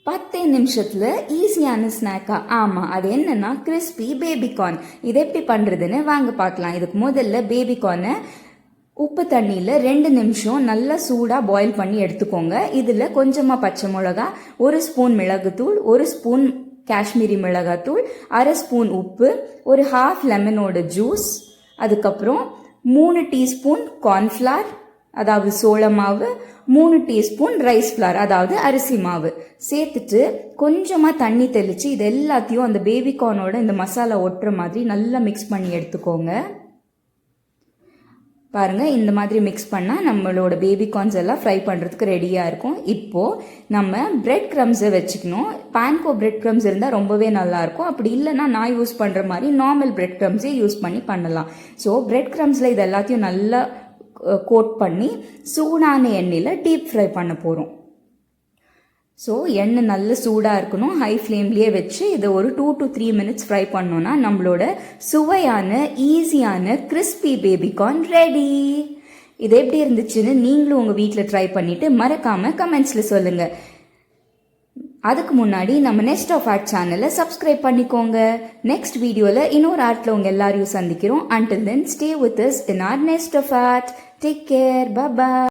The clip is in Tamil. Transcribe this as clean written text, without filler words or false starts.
10 நிமிஷத்துல ஈஸியான ஸ்நாக்கா. ஆமா, அது என்னன்னா கிறிஸ்பி பேபிகார்ன். இது எப்படி பண்றதுன்னு வாங்க பார்க்கலாம். இதுக்கு முதல்ல பேபிகார்னை உப்பு தண்ணியில் 2 நிமிஷம் நல்லா சூடாக பாயில் பண்ணி எடுத்துக்கோங்க. இதில் கொஞ்சமாக பச்சை மிளகா, 1 ஸ்பூன் மிளகுத்தூள், 1 ஸ்பூன் காஷ்மீரி மிளகாத்தூள், 1/2 ஸ்பூன் உப்பு, ஒரு ஹாஃப் லெமனோட ஜூஸ், அதுக்கப்புறம் 3 டீஸ்பூன் கார்ன்ஃப்ளவர் அதாவது சோள மாவு, 3 டீஸ்பூன் ரைஸ் ஃப்ளார் அதாவது அரிசி மாவு சேர்த்துட்டு கொஞ்சமாக தண்ணி தெளித்து இது எல்லாத்தையும் அந்த பேபிகார்னோட இந்த மசாலா ஒட்டுற மாதிரி நல்லா மிக்ஸ் பண்ணி எடுத்துக்கோங்க. பாருங்கள், இந்த மாதிரி மிக்ஸ் பண்ணால் நம்மளோட பேபிகார்ன்ஸ் எல்லாம் ஃப்ரை பண்ணுறதுக்கு ரெடியாக இருக்கும். இப்போது நம்ம பிரெட் க்ரம்ஸை வச்சுக்கணும். பான்கோ பிரெட் க்ரம்ஸ் இருந்தால் ரொம்பவே நல்லாயிருக்கும். அப்படி இல்லைன்னா நான் யூஸ் பண்ணுற மாதிரி நார்மல் பிரெட் க்ரம்ஸே யூஸ் பண்ணலாம். ஸோ பிரெட் க்ரம்ஸில் இது எல்லாத்தையும் நல்லா கோட் பண்ணி சூடான எண்ணெயில் டீப் ஃப்ரை பண்ண போகிறோம். ஸோ எண்ணெய் நல்ல சூடாக இருக்கணும். ஹை ஃப்ளேம்லேயே வச்சு இதை ஒரு 2 to 3 மினிட்ஸ் ஃப்ரை பண்ணோன்னா நம்மளோட சுவையான ஈஸியான கிறிஸ்பி பேபிகார்ன் ரெடி. இது எப்படி இருந்துச்சுன்னு நீங்களும் உங்கள் வீட்டில் ட்ரை பண்ணிவிட்டு மறக்காமல் கமெண்ட்ஸில் சொல்லுங்கள். அதுக்கு முன்னாடி நம்ம நெஸ்ட் ஆஃப் ஆர்ட் சேனலை சப்ஸ்கிரைப் பண்ணிக்கோங்க. நெக்ஸ்ட் வீடியோவில் இன்னொரு ஆர்ட்டில் உங்கள் எல்லாரையும் சந்திக்கிறோம். Until then, stay with us in our nest of art. Take care. Bye-bye.